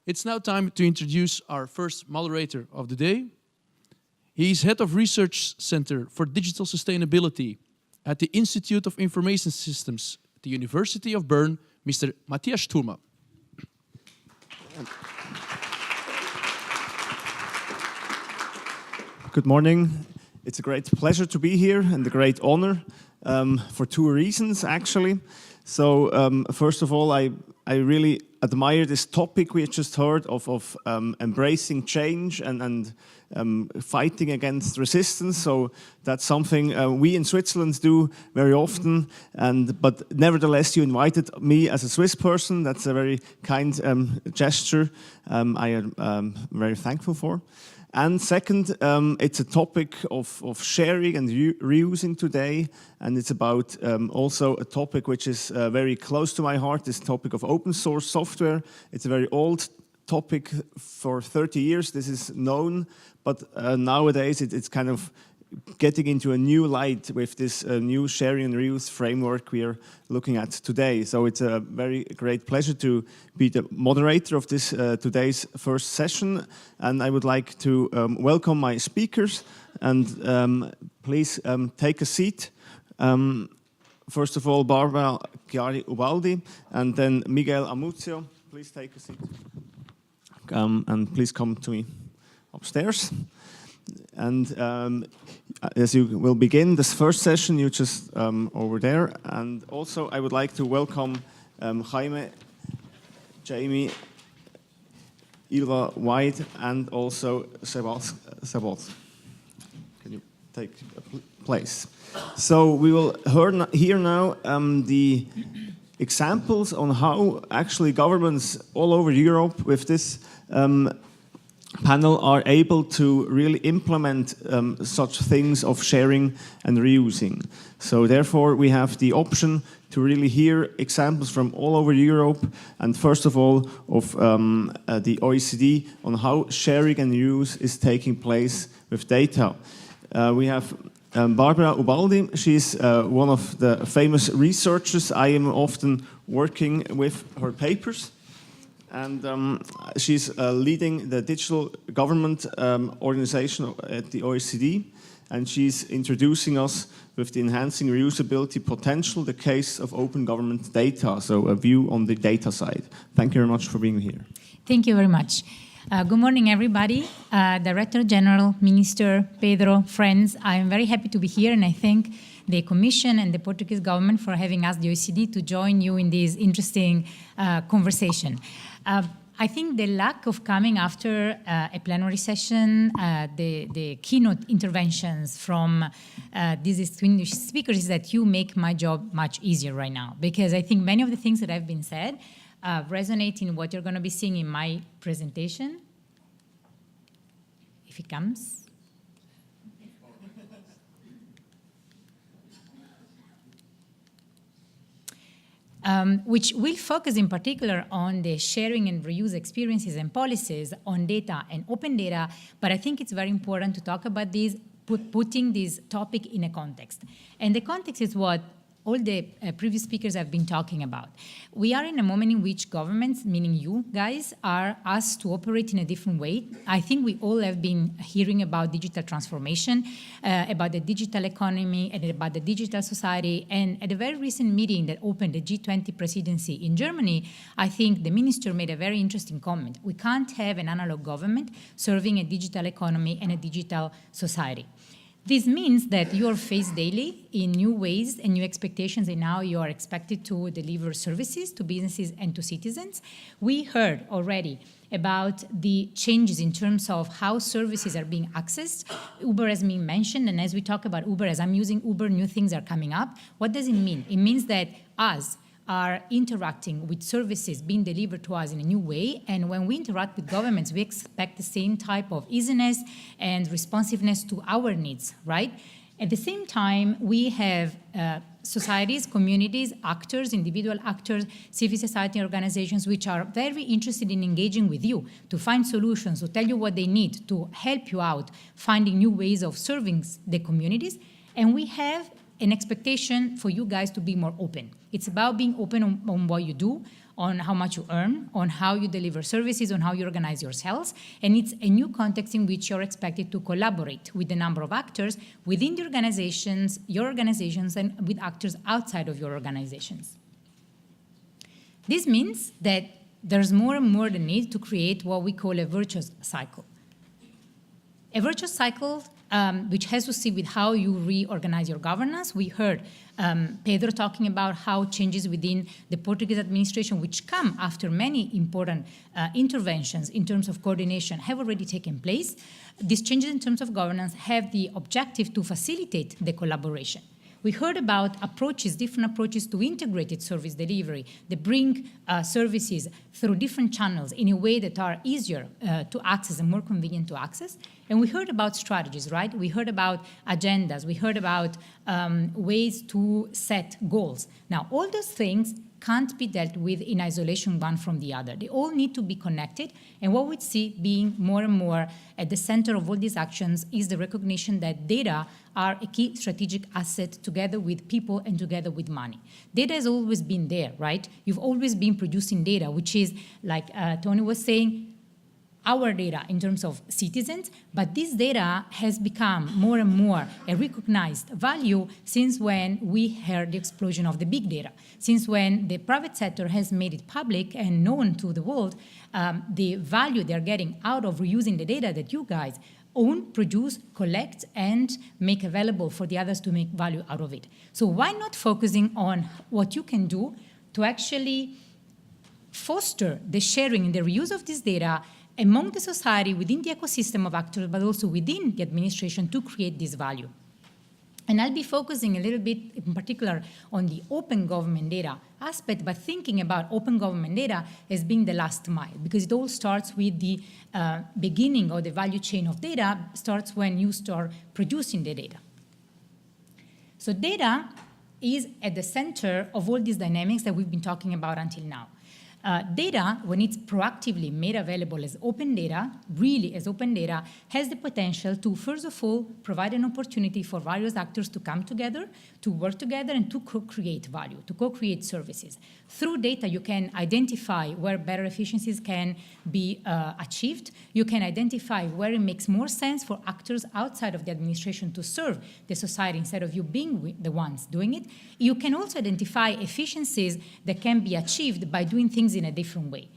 It's now time to introduce our first moderator of the day. He's Head of Research Center for Digital Sustainability at the Institute of Information Systems at the University of Bern, Mr. Matthias Thurma. Good morning. It's a great pleasure to be here and a great honor for two reasons, actually. So first of all, I really admire this topic we just heard of embracing change and fighting against resistance. So that's something we in Switzerland do very often. But nevertheless, you invited me as a Swiss person. That's a very kind gesture I am very thankful for. And second, it's a topic of sharing and reusing today, and it's about also a topic which is very close to my heart, this topic of open source software. It's a very old topic. For 30 years this is known, but nowadays it's kind of getting into a new light with this new sharing and reuse framework we are looking at today. So it's a very great pleasure to be the moderator of this today's first session, and I would like to welcome my speakers, and please take a seat. First of all, Barbara-Chiara Ubaldi, and then Miguel Amuzio. Please take a seat. And please come to me upstairs. And as you will begin this first session, you just over there. And also I would like to welcome Jaime, Jamie, Ilva White, and also Sebas. Can you take place? So we will hear now the examples on how actually governments all over Europe with this panel are able to really implement such things of sharing and reusing. So therefore we have the option to really hear examples from all over Europe, and first of all of the OECD on how sharing and reuse is taking place with data. We have Barbara Ubaldi. She's one of the famous researchers. I am often working with her papers. And she's leading the digital government organization at the OECD, and she's introducing us with the enhancing reusability potential, the case of open government data, so a view on the data side. Thank you very much for being here. Thank you very much. Good morning, everybody. Director General, Minister, Pedro, friends, I'm very happy to be here, and I thank the Commission and the Portuguese government for having asked the OECD to join you in this interesting conversation. I think the lack of coming after a plenary session, the keynote interventions from these distinguished speakers is that you make my job much easier right now, because I think many of the things that have been said resonate in what you're going to be seeing in my presentation. If it comes. Which will focus in particular on the sharing and reuse experiences and policies on data and open data, but I think it's very important to talk about this, putting this topic in a context. And the context is what all the previous speakers have been talking about. We are in a moment in which governments, meaning you guys, are asked to operate in a different way. I think we all have been hearing about digital transformation, about the digital economy, and about the digital society. And at a very recent meeting that opened the G20 presidency in Germany, I think the minister made a very interesting comment. We can't have an analog government serving a digital economy and a digital society. This means that you are faced daily in new ways and new expectations, and now you are expected to deliver services to businesses and to citizens. We heard already about the changes in terms of how services are being accessed. Uber has been mentioned, and as we talk about Uber, as I'm using Uber, new things are coming up. What does it mean? It means that us are interacting with services being delivered to us in a new way. And when we interact with governments, we expect the same type of easiness and responsiveness to our needs, right? At the same time, we have societies, communities, actors, individual actors, civil society organizations, which are very interested in engaging with you to find solutions, to tell you what they need, to help you out, finding new ways of serving the communities. And we have an expectation for you guys to be more open. It's about being open on what you do, on how much you earn, on how you deliver services, on how you organize yourselves. And it's a new context in which you're expected to collaborate with a number of actors within the organizations, your organizations, and with actors outside of your organizations. This means that there's more and more the need to create what we call a virtuous cycle. A virtuous cycle which has to see with how you reorganize your governance. We heard Pedro talking about how changes within the Portuguese administration, which come after many important interventions in terms of coordination, have already taken place. These changes in terms of governance have the objective to facilitate the collaboration. We heard about approaches, different approaches to integrated service delivery that bring services through different channels in a way that are easier to access and more convenient to access. And we heard about strategies, right? We heard about agendas. We heard about ways to set goals. Now, all those things can't be dealt with in isolation one from the other. They all need to be connected. And what we see being more and more at the center of all these actions is the recognition that data are a key strategic asset together with people and together with money. Data has always been there, right? You've always been producing data, which is, like Tony was saying, our data in terms of citizens, but this data has become more and more a recognized value since when we heard the explosion of the big data, since when the private sector has made it public and known to the world the value they're getting out of reusing the data that you guys own, produce, collect, and make available for the others to make value out of it. So why not focusing on what you can do to actually foster the sharing and the reuse of this data among the society, within the ecosystem of actors, but also within the administration to create this value. And I'll be focusing a little bit in particular on the open government data aspect, but thinking about open government data as being the last mile, because it all starts with the beginning of the value chain of data, starts when you start producing the data. So data is at the center of all these dynamics that we've been talking about until now. Data, when it's proactively made available as open data, really as open data, has the potential to, first of all, provide an opportunity for various actors to come together, to work together, and to co-create value, to co-create services. Through data, you can identify where better efficiencies can be achieved. You can identify where it makes more sense for actors outside of the administration to serve the society instead of you being the ones doing it. You can also identify efficiencies that can be achieved by doing things in a different way.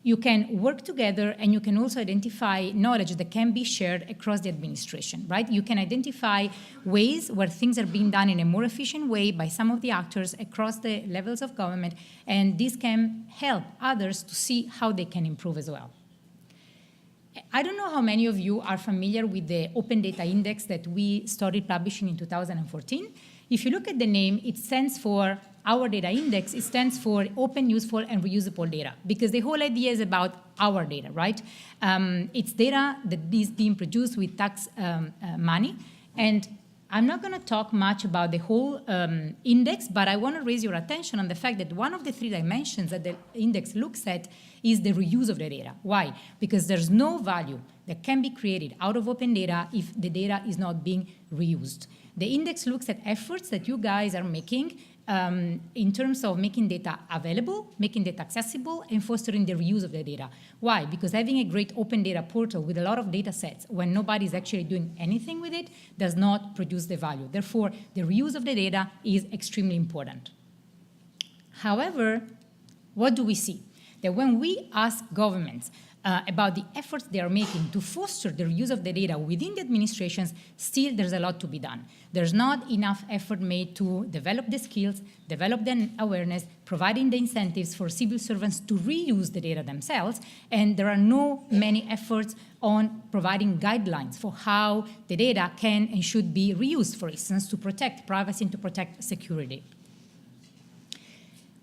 You can work together, and you can also identify knowledge that can be shared across the administration, right? You can identify ways where things are being done in a more efficient way by some of the actors across the levels of government, and this can help others to see how they can improve as well. I don't know how many of you are familiar with the Open Data Index that we started publishing in 2014. If you look at the name, it stands for our data index. It stands for open, useful, and reusable data, because the whole idea is about our data, right? It's data that is being produced with tax money. And I'm not going to talk much about the whole index, but I want to raise your attention on the fact that one of the three dimensions that the index looks at is the reuse of the data. Why? Because there's no value that can be created out of open data if the data is not being reused. The index looks at efforts that you guys are making in terms of making data available, making data accessible, and fostering the reuse of the data. Why? Because having a great open data portal with a lot of data sets when nobody's actually doing anything with it does not produce the value. Therefore, the reuse of the data is extremely important. However, what do we see? That when we ask governments about the efforts they are making to foster the reuse of the data within the administrations, still there's a lot to be done. There's not enough effort made to develop the skills, develop the awareness, providing the incentives for civil servants to reuse the data themselves, and there are no many efforts on providing guidelines for how the data can and should be reused, for instance, to protect privacy and to protect security.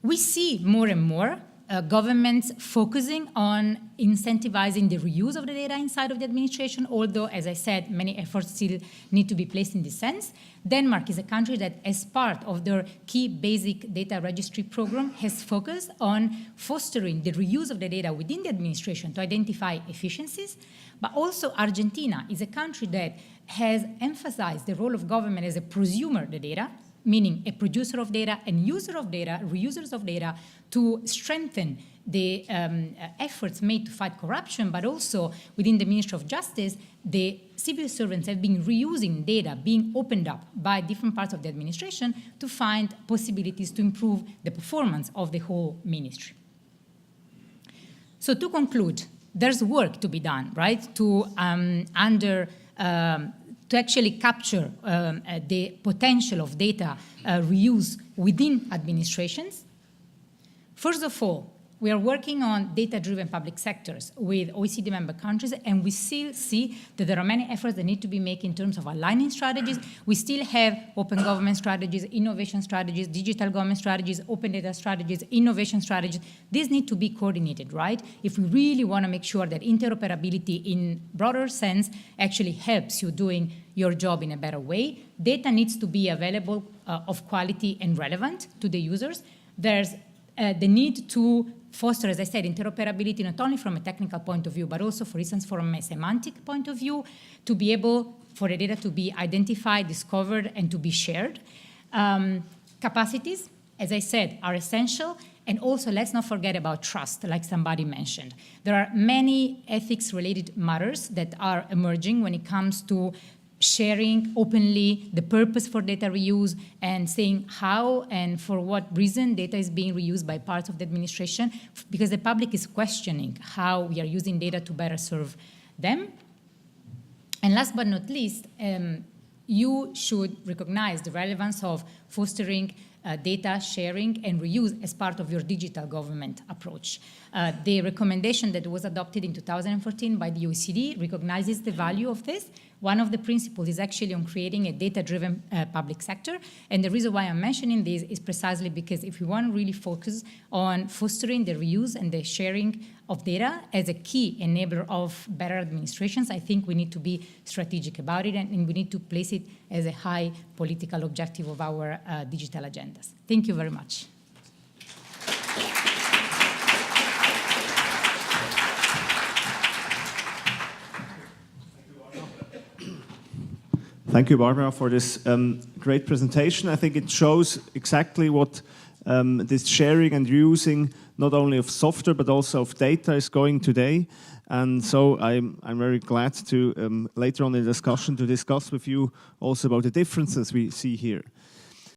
We see more and more governments focusing on incentivizing the reuse of the data inside of the administration, although, as I said, many efforts still need to be placed in this sense. Denmark is a country that, as part of their key basic data registry program, has focused on fostering the reuse of the data within the administration to identify efficiencies. But also Argentina is a country that has emphasized the role of government as a prosumer of the data, meaning a producer of data and user of data, reusers of data, to strengthen the efforts made to fight corruption, but also within the Ministry of Justice, the civil servants have been reusing data being opened up by different parts of the administration to find possibilities to improve the performance of the whole ministry. So to conclude, there's work to be done, right, to actually capture the potential of data reuse within administrations. First of all, we are working on data-driven public sectors with OECD member countries, and we still see that there are many efforts that need to be made in terms of aligning strategies. We still have open government strategies, innovation strategies, digital government strategies, open data strategies, innovation strategies. These need to be coordinated, right? If we really want to make sure that interoperability in broader sense actually helps you doing your job in a better way, data needs to be available of quality and relevant to the users. There's the need to foster, as I said, interoperability not only from a technical point of view, but also, for instance, from a semantic point of view, to be able for the data to be identified, discovered, and to be shared. Capacities, as I said, are essential. And also, let's not forget about trust, like somebody mentioned. There are many ethics-related matters that are emerging when it comes to sharing openly the purpose for data reuse and saying how and for what reason data is being reused by parts of the administration, because the public is questioning how we are using data to better serve them. And last but not least, you should recognize the relevance of fostering data sharing and reuse as part of your digital government approach. The recommendation that was adopted in 2014 by the OECD recognizes the value of this. One of the principles is actually on creating a data-driven public sector. And the reason why I'm mentioning this is precisely because if we want to really focus on fostering the reuse and the sharing of data as a key enabler of better administrations, I think we need to be strategic about it, and we need to place it as a high political objective of our digital agendas. Thank you very much. Thank you, Barbara, for this great presentation. I think it shows exactly what this sharing and reusing, not only of software, but also of data, is going today. And so I'm very glad to, later on in the discussion, to discuss with you also about the differences we see here.